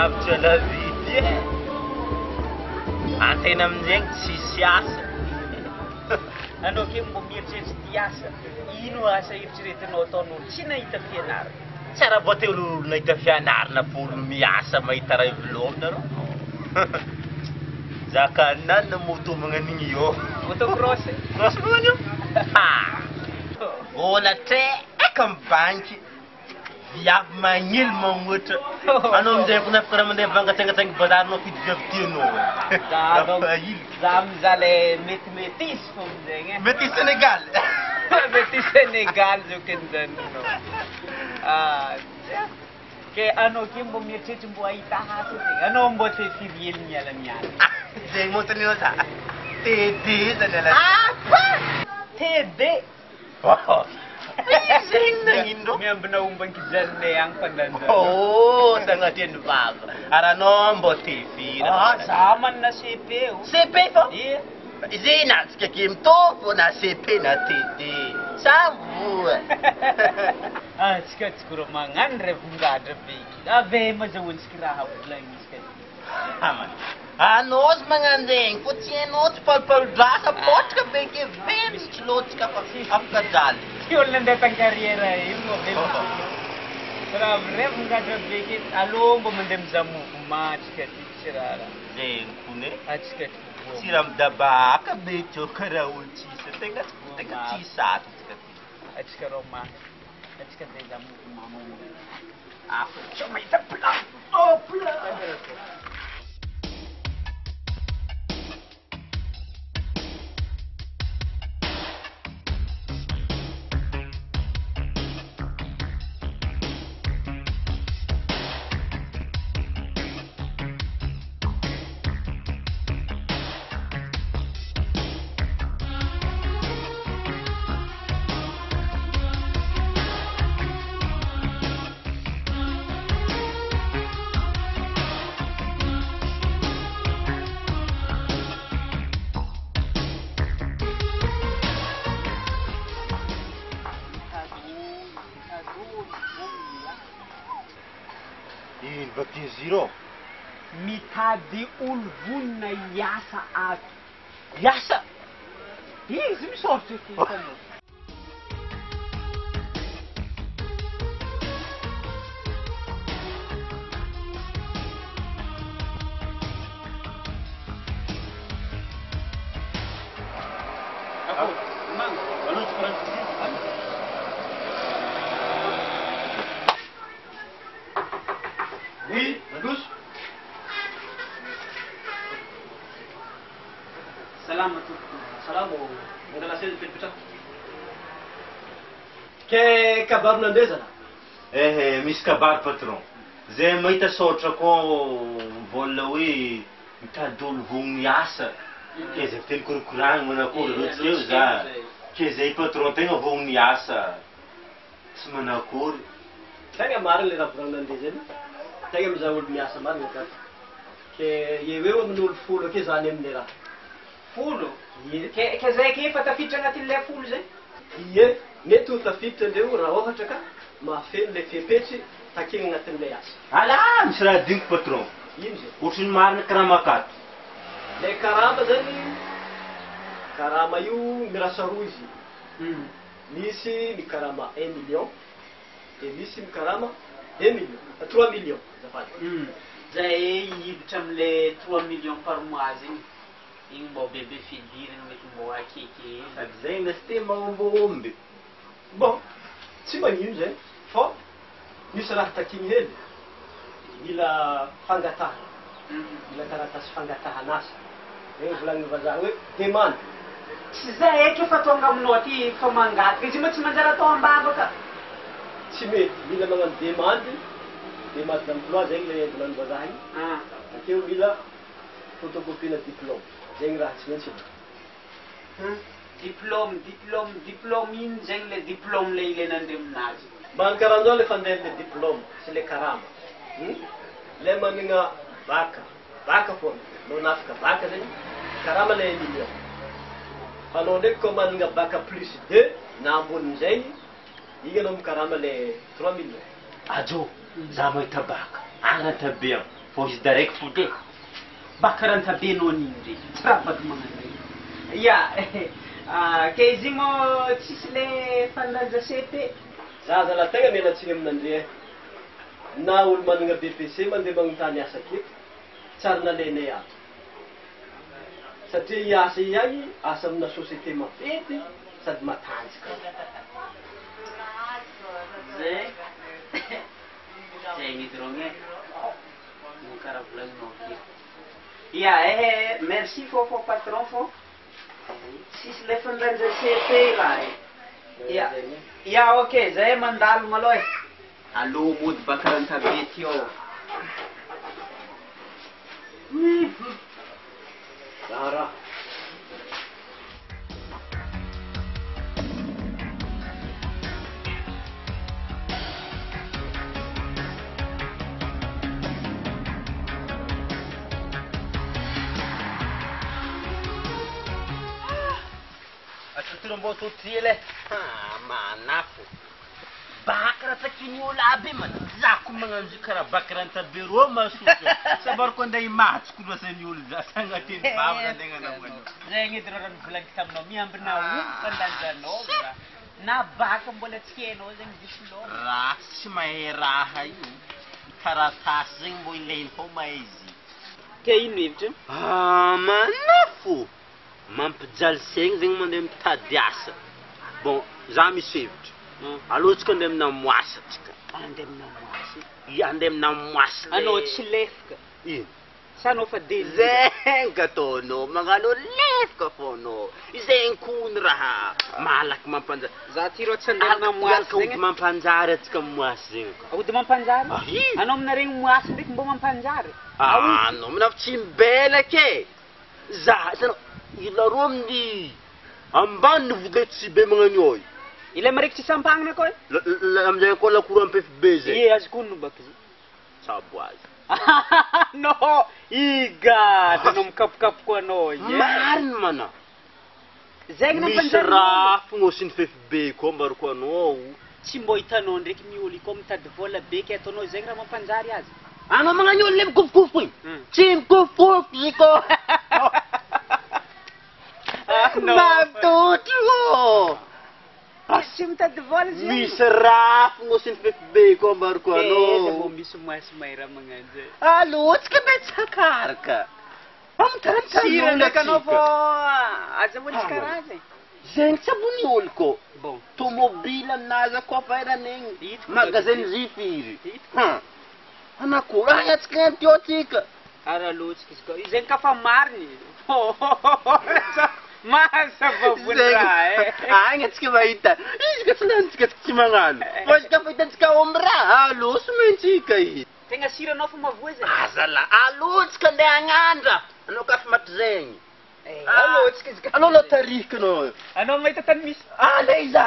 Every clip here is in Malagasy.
lavitra la vidy e. Antena amin'izay tsisy asa. Anao ke mbo mieritreritra ty asa. Ino asa eritreretinao ataonao tsy nahita fianarana? Tsy raha voatery olo nahita fianarana fo olo miasa mahita raha ivelomina rô. Zakanana moto magnan'igny io. Motocross. Cross magnano io? Vola treka amin'ny banky. Viavy magnily mamoatra. Anao amin'izay koa nafaka raha mandeha vangatsangatsangy bazaranao fidy viavy Za mizaha le métis fô amin'izay. Métis Sénégal. Métis Sénégal zao kan'izany anao. Ke anao ke mbo mieritreritra mbo ahita asa zegny. Anao mbo te firy hely miala miala. Zay moton'io za. TD zany ala. TD. Zegny nagnino? Miambina omban-kijanonay agny fandanjana. Oh, sagnatria ny vava. Ary anao mbo te firy. Za manana CP o. CP fô? Ie. Zay na tsika ke mitovy na CP na TD. Samboa. Tsika tsika rô magnano revongadra be iki. Ave mazahoantsika raha volagnisika. Anao sy magnano zegny fô tsy hainao tsy palopalodrasa potrika be ke ventsy loatsika fa afaka jaly. Ty olona andeha tan-carrière ino mo be. Raha revongadra be iki alô mbo mandeha mizaha mouvement tsika ty tsy raha. Zegny kone. Tsika tsy raha midabaka be teo karaha olo tsisy tegna tsisy ato tsika ty. Atsika rô ma. Atsika andeha mouvement. Tsy mahita plan. Oh plan. Ino vaky zero? Mitady olo vonina hiasa ato. Hiasa? Izy misoratra eky hitanao. Oui, Bagus. Salamat. Salamo, mandala sel petraka. Ke kabaro nandezana? Misy kabary patron. Zay mahita saotra koa vola hoe mitady olo vogno miasa. Ke zay fiteny korokoragny manakory loatsy eo za. Ke zay patron tegna vogno miasa. Tsy manakory. Tegna marina le raha nandezana. Tegna mizaha olo miasa marina ka. Ke eo amin'ny olo folo ake zany amin'ny raha. Folo? Ke zay ke efa tafiditra anatin'ilay folo zay? Ie, mety ho tafiditra andreo raha ohatra ka mahafeno le fepetry takena anatin'ilay asa. Alà, misy raha diniko patron. Ino zay? Ohatriny marina karama akato. Le karama zany, karama io mirasa roa izy. Misy ny karama 1 million, de misy ny karama 2 million, 3 million. Zay hiditra am'le 3 millions par mois zegny. Igny mbo bebe fidiriny mety mbo akeke. Sady zay nasy te mahombyomby. Bon, tsy magnino zay, fa misy raha takiny hely. Mila fangatahana. Mila taratasy fangatahana asa. Zegny volagnin'ny vazaha hoe demande. Tsy zay eky efa tonga aminao aty fa mangataka. Izy moa tsy manjary atao ambavaka. Tsy mety, mila magnano demande d'emploi zegny le volagnin'ny vazaha igny. Akeo mila photocopie-na diplôme. Zegny raha tsy maintsy. Diplôme ino zegny le diplôme le ilaina andreo aminazy. Mankaran'izao le fandeha le diplôme sy le karama. Le managna baka foana. Anao nafika baka zegny, karama le 1 million. Anao ndraiky koa managna baka plus 2 na ambonin'izay, igny anao mikarama le 3 millions. Ajo, za mahita baka. Anata be. Voice direct food eh. Bakaranta benao nindry tsy raha baka magnano ya ke izy mo tsisy le fandanja CP Zaza la tegna mialatsiny amin'andre na olo manana BPC mandeha magnontany asa aketo tsara nalainay ato satria i asa ihany asa amina société maventy sady matanjaka zay midrogné no karaha volagninao aketo ya merci fô patron fô tsisy le fandanja CP raha ya ok zay mandalo maloha e allo mody bakaranta be teo Zara Mbô totile manafo bakara takiny olo aby man zako magnano izy karaha bakaranta bureau masoka sabariko andeha himatsiko loasany olo za sagnateny bavana antegna namano zegny edy raha nivolagniky taminao miambina olo fandanjanao za na baka mbola tsy hainao zegny diplôme raha tsy mahay raha io taratasy zegny mbô ilainy fô mahay izy ke ino hevitra manafo mampijaly saigny zegny mandeha mitady asa bon za misy hevitra alohatsika andeha amina moasy atsika andeha amina moasy andeha amina moasy anao tsy lefaka ino sa anao fa désir zegny ataonao magnano lefaka foanao izegny kony raha malaky mampanjary za ty rô tsy andeha amina moasy zegny mampanjary atsika moasy zegny ka ody mampanjary anao amina regny moasy ndraiky mbô mampanjary anao manafo tsy mibela ke za sanao ila roa amin'ny ambany ny vogatsy be magnano io ilay marikitry sampagnana koa amizay koa lakoro MPFB zay azoko ono baka izy sabo azy no iga tanao mikapokapoka anao mariny mana zegny misy nampanjary raha fogna sy ny FFB koa mbariko anao tsy mbô hitanao ndraiky miolo koa mitady vola be ke ataonao zegny raha mampanjary azy anao magnano olo le mikofokofo igny tsy mikofokofo izy ko Matutro! Asi mitady vola zegny misy raha fogna sy ny FFB koa mbariko anao mbô misy moasy maira magnano zay alohatsika betsakaraka sira ndraiky anao fô azahoany tsy karaha zegny zegny tsy abony olo ko bon tomobile aminazy koa fairanegny magazine zifiry anakory atsika antio atsika ary alohatsika izy koa zegny kafa mariny masa vavony raha agny atsika mahita izy ka tsy lanitsika tsy magnano fa izy ka fa hitantsika omby raha alo somentsika izy tegna sira anao fa mavoa zegny azala alohatsika andeha agnandra anao kafa maty zegny alohatsika izy ka anao lotarika anao anao mahita tany misy le iza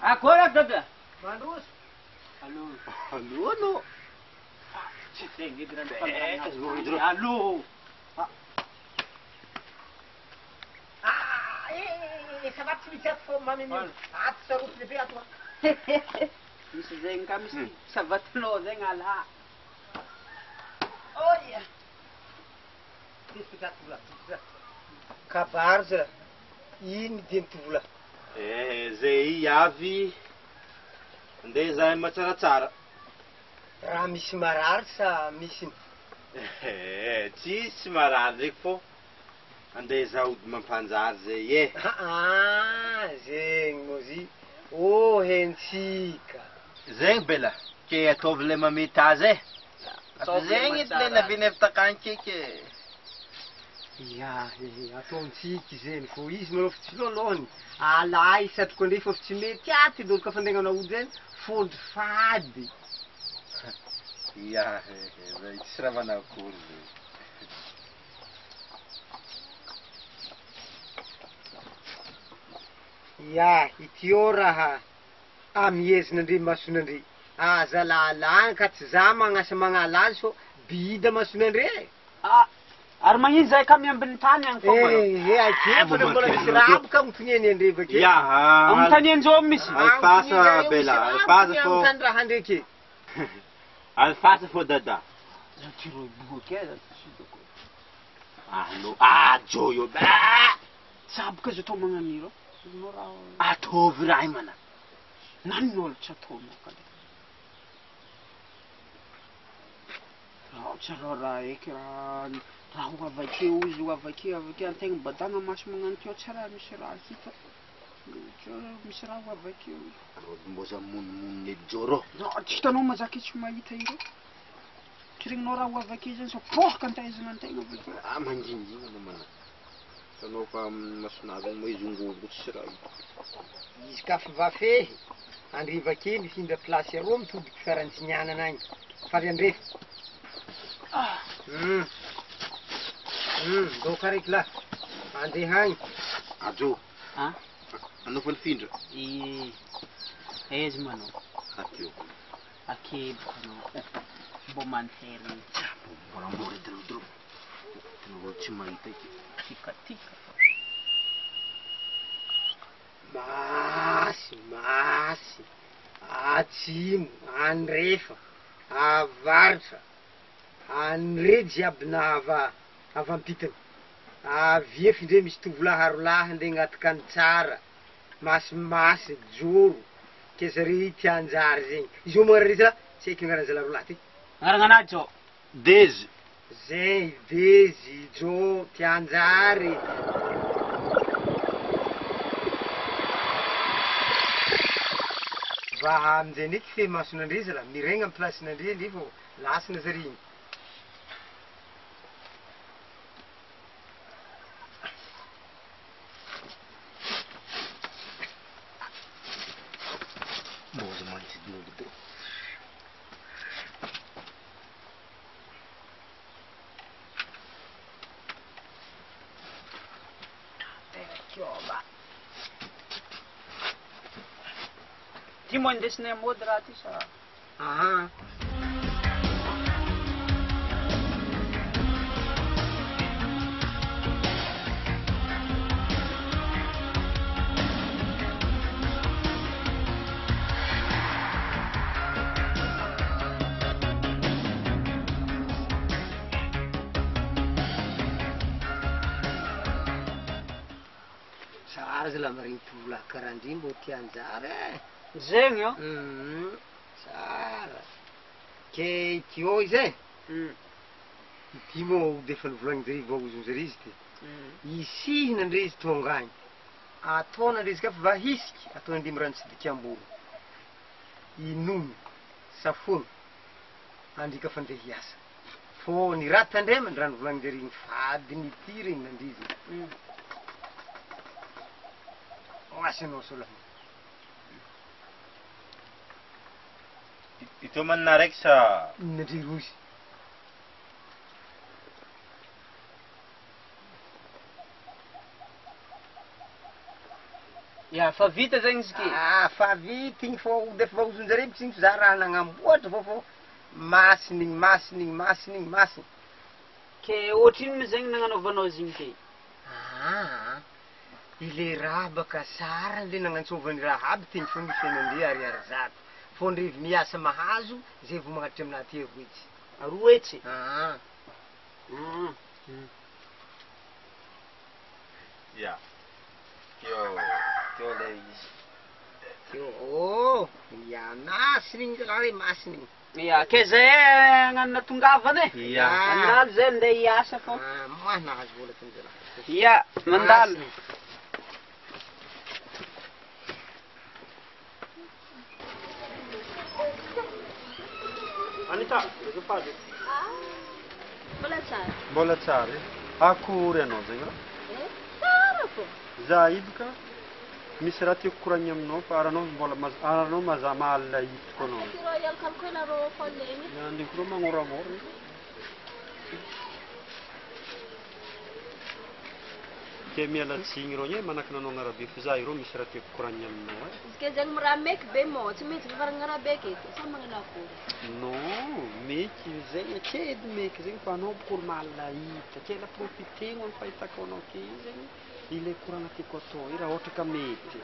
agora dada Mandroso allo no tsy zegny edy raha allo ça va tsy mitsy ato fô maminy ato saroty lehibe ato misy zegny ka misy savatinao zegny ala oia kabary za iny dieny tovola zay avy andeha zahay matsaratsara raha misy marary sa misy tsisy marary ndraiky fô andeha za ody mampanjary zay zegny mozy hentsika zegny bela ke ataovy le mamety azy zegny edy le navenevy takany keky ataontsika izeny fô izy manao fa tsy lolohany alay satroko andray fa tsy mety aty dolo ka fandegnanao ody zany fody fady Ia, tsy raha manakory zay. Ia, itio raha amihezin'andre masonandre. Aza lalàna ka tsy za magnasa magnala azy fô bida masonandre. Ary magnino zay ka miambiny tany agny foana. Akeo fa mbola misy raboka mitoneny andre bakeo. Ia, Amin'ny tany anjao misy. alfasa bela, alfasa fô. Tany raha ndraiky. Alfasa fô dada. Tiro boke Allo, jo io. saboka zao atao magnaniro. Atovy raha mana. Nan'olo tsy ataonao ka le. Tsara raha eky raha ho avakeo izy ho avakeo antegna badagna maso magnano teo tsara misy raha hita. Misy raha ho avakeo. Mboza monimony joro. Tsy hitanao mazaka tsy mahita iro. Tsy regninao raha ho avakeo zany so poaka antaizana antegna avakeo. Manjinjina namana. Tanao fa masonazy mo izongovo tsy raha. Izy ka fa vafehy andriva ke mifindra plasy aroa mitodiky farantsinianana agny. Fary andrefa. Doka araiky lah. Andeha agny. Ajo. Anao fa nifindra? Aiza manao? Akeo. Akebo anao. Mbo mantery. Moramora drodro. Tanao tsy mahita iki. Tikatika. Masy. Atsimo, andrefa, avaratra, andre jiaby na avampitana. Avia findre misy tovolahy rolahy andeha agnatika ny tsara. Masy joro. Ke zare tianjary zegny. Izy moa za tsy haiko agnaran'ny zala rolahy ty. Agnaran'anazy zao? Dezy. Zay, Dezy, Jo, tianjary. Va amin'izay ndraiky fe mason'andre zala miregna amin'ny plasin'andre ndre fô lasina zare igny. Moza manodidin'olo dro. Ty moa indesinay mody raha ty sa? Tsara zala marigny tovolahy karandry mbo tianjary. Zegny io? Tsara. Ke tio izy ity moa defa nivolaniny zare vaozony zare izy ty. Isihina andre izy tonga agny. Ataona andre izy ka fa vahisiky ataony andimy rano sidikam-boro. Inomy, safony, andrika fa andeha hiasa. Fô ny raha tandremany raha nivolaniny zare igny fady nity regny nandrizy. Asanao sola. Ito man na rek sa... Nadrirozy. Ya, fa vita zegny izy ty. Fa vita igny fô defa vaozonjare mitsy igny za raha nagnamboatra fô masinigny. Ke ohatrino zegny nagnanaovanao izy igny ty? Ile raha baka sara le nagnantsovany raha aby tegny fô mifenandre ariary zato. Fô ndrevy miasa mahazo, zay vo magnatry aminaty eroetsy. Aroetsy? Ya. Tio le izy. Tio, ya masinigny raha re masinigny. Ya, ke zay agnanona tongavany e? Ya. Mandalo zay andeha hiasa fô. Moa nahazo vola tanjara. Ya, mandalo. Anita, azafady. Mbola tsara. Mbola tsara. Akory anao zegny raha? Tsara fô. Za idoka? misy raha tiako koragny aminao fa aranao mbola aranao mazama alina hitako anao. Royal calculator following. Andiko rô magnoramora. Ke miala tsigny rô nye manakana anao agnarabe fa za irô misy raha tiako koragny aminao e. Izy ke zegny miraha meky be mo, tsy maintsy fivaragna arabe aketo. Sa magnano akory? Non, meky zegny akedy meky zegny fa anao bokory malahita. Ke la profitegno amin'ny fahitako anao ke zegny ilay koragna tiako atao io raha ohatra ka mety.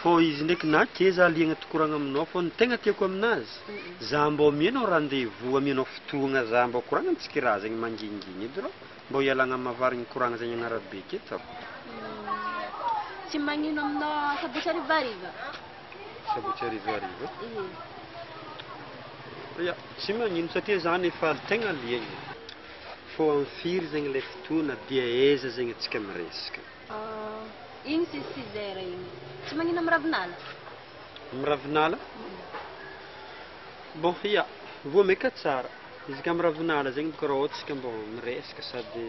Fô izy ndraiky na ke za liagna tokoragna aminao fô ny tegna tiako aminazy. Za mbô amianao rendez-vous, amianao fotoagna za mbô koragna antsika raha zegny manginginy edy rô. Mbô ialagna mavarigny koragna zegny agnarabe aketo. Tsy magnino aminao sabotsy arivariva? Sabotsy arivariva? Ya, tsy magnino satria zany efa tegna liagna. Fô amin'ny firy zegny ilay fotoana dia aiza zegny antsika miresaka. Igny 6 heures igny. Tsy magnino amin'ny ravinala? Amin'ny ravinala? Bon, ya, voa meka tsara. Izy ka amin'ny ravinala zegny boka raha ohatsika mbô miresaka sady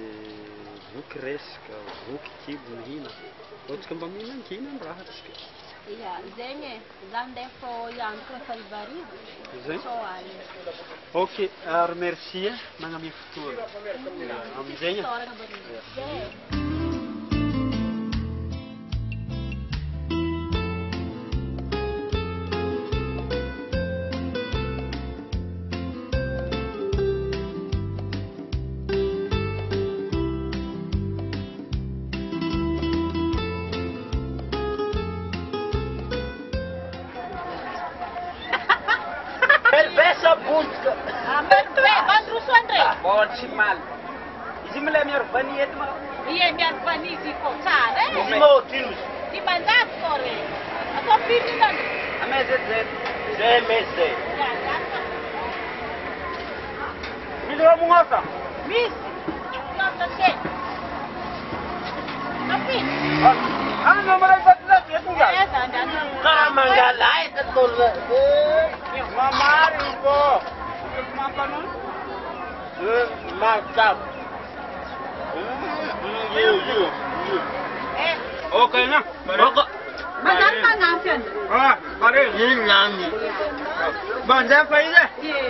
voky resaka, voky kibo mihina. Ohatsika mba mihinan-kina ny raha atsika. Ya, zegny e. Za ndeha fô iantoko efa rivariva. Zegny? So alina. Ok, remercie magnamia fotoana. Amin'izegny. Toragna bariva. Tsy mal. Izy mila miaro vany eto ma. Ie miaro vany izy ko tsara e. Izy maotilo. Dimanjato kore. Atao firy tany. Amezet. Zay mezay. Misy raha mongota? Misy. Ngota se. Tapi. Ano malay batla eto nga. Karamangalay tatol. Mamari ko. Mapano? Magtab. Okay na. Madam pangapian. Pare. Yun lang. Banza pa ide. Ie.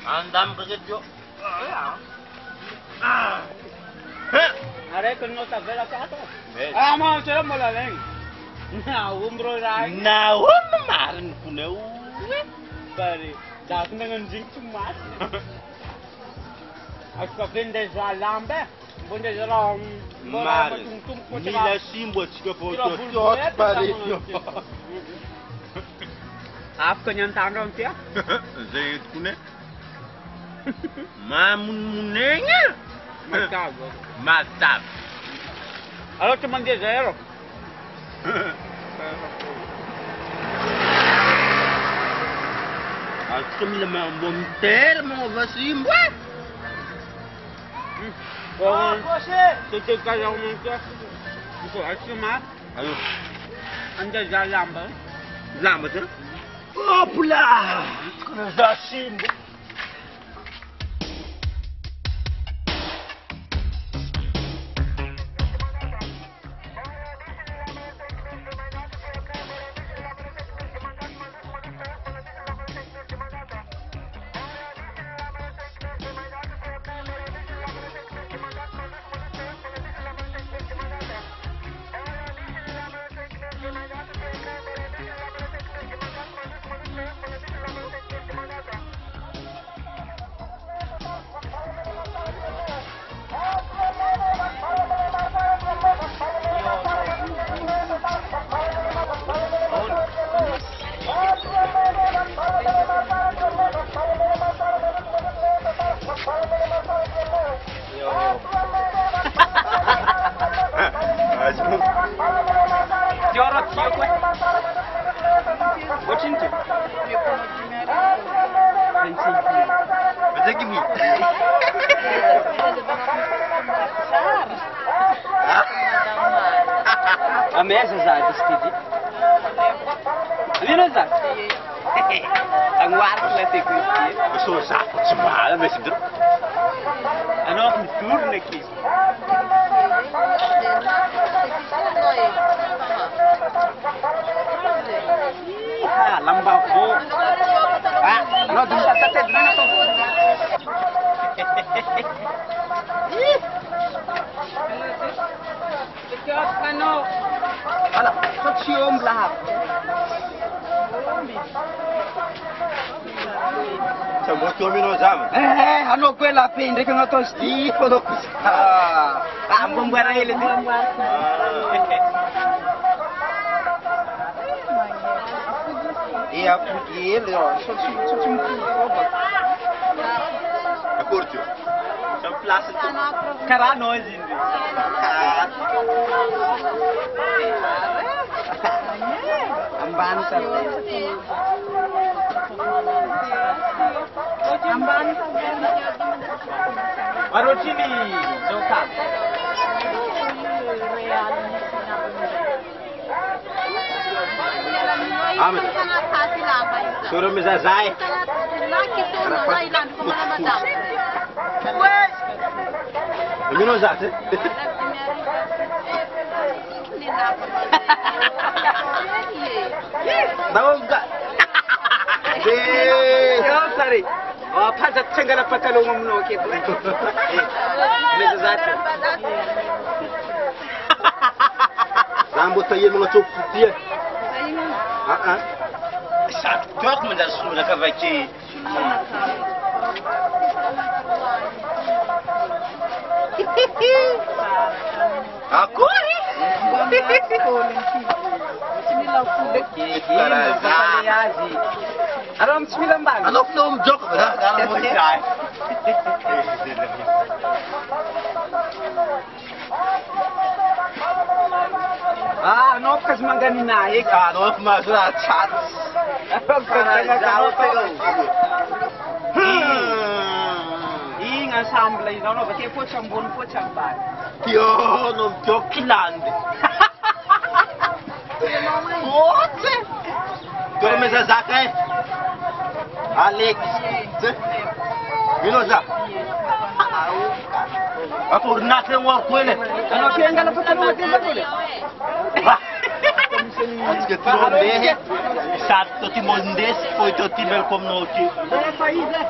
Andam kerja. Are ko no ta vera ka to. Ma chera mola leng. Na umbro rai. Na marin kunau. Pare. Das dengan jing tumas. Aku bende zalambe. Bende zalam. Marin. Mila simbo tsika foto. Tot pare. Afko nyantang rong tia? Zai kune. Mamunenga. Magkago. Matab. Alo cuma dia zero. Aku mila membonter mau basim. Oh, tu kaya umangka. Itu asyik mah. Ayo. Anda jalan ba? Lama tu. Oh pula. Kena basim. A mesa za destidi. Vino za. ariko la teknisien. So zako tsy mahala mesy dro. Anao midorona kizy. Ah, lamba vo. Ah, anao dum tatatedina na to. Ala, so ciom lahap. Sambo tomino zama. Anao koe lape ndraiky anatao izy ty fô anao kosa. Amboamboara hely ty. Apody hely sao tsy mipody. Akory tio? Samy place ty. Karaha anao izy iny. Ambany sa. Ambany. Marotini zao tany. Ahmed. Soro mezazay. Mino zate. Daoga. Yo sari. Oh, pasa tsangala patalong aminao keto. Mezazate. Zambo taye mga chofu tia. Sabe, tu ako man daso na kavaki. Akory? Alam tsy mila ambany. Anao fina mijoko ba? Ah, anao kazy manganina eky. Anao fa mazora chat. Igny ensemble izy anao bakeo fotsy ambony fotsy ambany. Yo, no mijoko kilande. Fotsy. Toro mezazaka e. Alex. Mino za. Akory naty ngor kwele. Anao fiangala patalong aty ba kule? Antsika tirondehe. Sady to ty mondesy foi to ty melko aminao ty. Fa izy.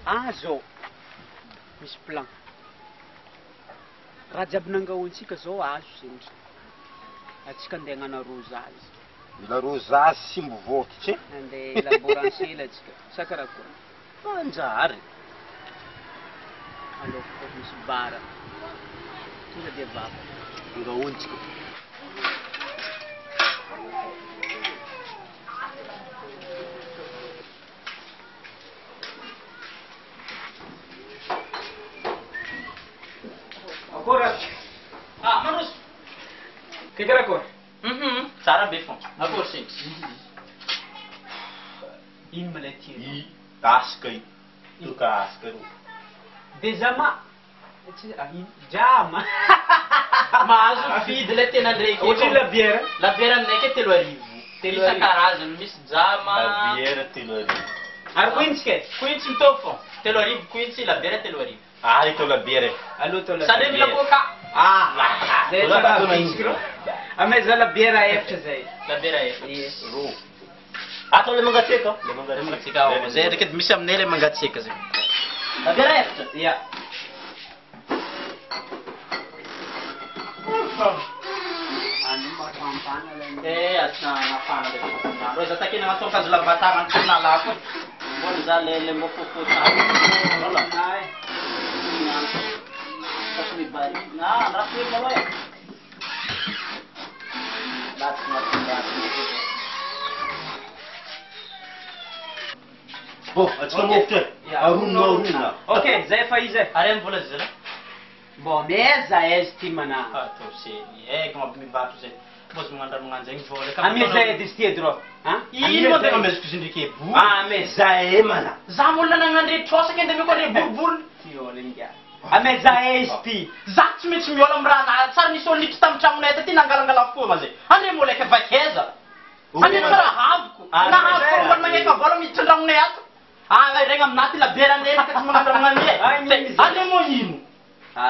Ah, zao. Misy plan. Raha jiaby nangahoantsika zao azo sendra. Atsika andeha hagnana rosazy. Mila rosazy sy mivoky tse. Andeha laboransely atsika. Sa karakory? Manjary. Aloko koa misy bara. Tonga dia vava. Nangahoantsika. Agora. Ah, Manus. Que karakory? Tsara be fô. Akory sim. Ino malay ty? Aska io. Toka aska io. Dezama. Jama. Mahazo fidy le tena ndraiky. Ohatry labiera. Labiera aminay ke 3 arivo. Isan-karazany misy jama. Labiera 3 arivo. Ary quincy ke? Quincy mitovy fô. 3 arivo quincy, labiera 3 arivo. Ah, ito labiera. Allo to la. Sady mila coca. Ah, zay Wala tsara ka quincy ro. Ameza labiera efatra zay. Labiera efatra. Yes. Ro. Ato le mangatsika. Le Mangatsika ao. Zay ndraiky misy aminay le mangatsika zay. Labiera efatra. Yeah. Ano mafampana le. Atsina nafana le fofonandro. Izy takena agnaty akanjo lavatanana antonona lako. Mbona za le mofofo tsara. Ai. Nah, rapi malo ya. Oh, atsika mofitra arona. Okey, zay fa izy. Arem vola zay. Bon, meza aizy ty mana. Atao seny. Gnaby mibato zay. Mos magnandra zegny vola. Ameza edy izy ty edro. Ha? Ino mo tegna amezako izy ndraiky bo. Ameza mana. Za molona nagnandre trosaka ende meko andre boribory. Ty ole ngia. Ameza izy ty. Za tsy maintsy miôla amin'ny raha na tsara nisy olo niditra tamin'ny tragnonay taty nangalangala foa zay. Andre moleka vakeza. Andre tsara havoko. Na havoko mbona magneka vola miditra an-dragnonay ato. Regny aminaty laberanay ka tsy magnandra magnandre. Andre mo ino?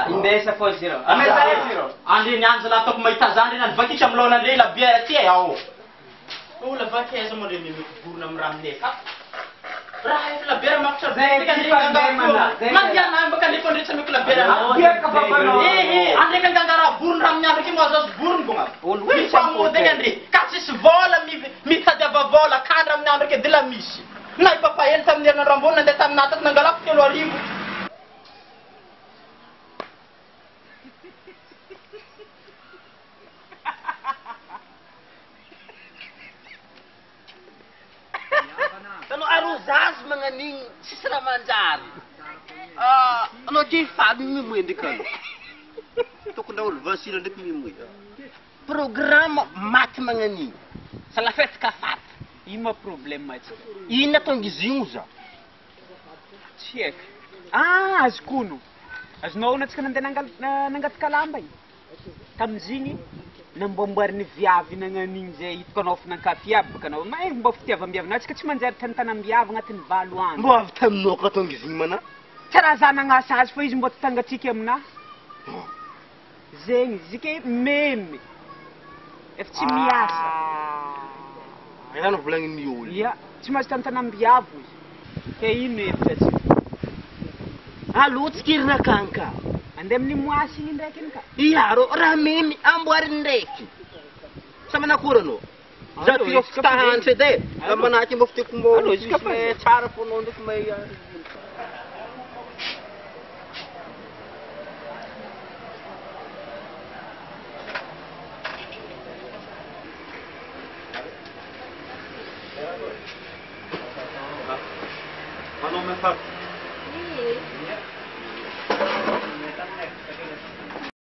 Indesa fo zero. Ameza zero. Andre nianza la ataoko mahita za andre nany vakitra amin'ny lohanandre labiera ty ao. Ola vakeza mo andre miborona amin'ny raha aminay ka. Raha efa labiera makotra be mandiana baka nefa ndre tsy ameko labiera andre ka ngangara borony raha amin'ny andro ake mo azazo borony bogna mifamotegna andre ka tsisy vola mitadiava vola kandra amin'ny andro ake de la misy na ipapahely tamin'ny herinandro ambony nandeha taminah tato nangalako 3 arivo. Zazy magnan'igny tsisy raha manjary. Anao ty faly mimoe ndraiky ano. Tokony olo Vasile ndraiky mimoe. Programme maty magnan'igny. Salafety kafaty. Ino ma problème atsika? Ino atonga izy io za? Tsy haiko. Azokono. Azonao onatsika nandeha nangataka lamba io. Tamin'izigny namboamboariny viavy nagnan'igny zay hitako anao finankafy aby baka anao mahay mba fitiavam-biavina atsika tsy manjary tantanam-biavy agnatin'ny 7 andro. Mbo avy taminao ka tonga izy igny mana? Tsy raha za nagnasa azy fa izy mbo tangatsika aminahy. Zegny zike meme. Efa tsy miasa. Ano volagnin'ny olo. Ia, tsy maintsy tantanam-biavy izy. Ke ino hevitra atsika? Alotsika irina kanka. Andeha amin'ny moasy igny ndraiky iny ka. Iaro, raha memy amboariny ndraiky. Sa manakory anao? Za ty ofitahanitra edy e. Raha manahaky mba fiteko mbo tsara foanao ndraiky may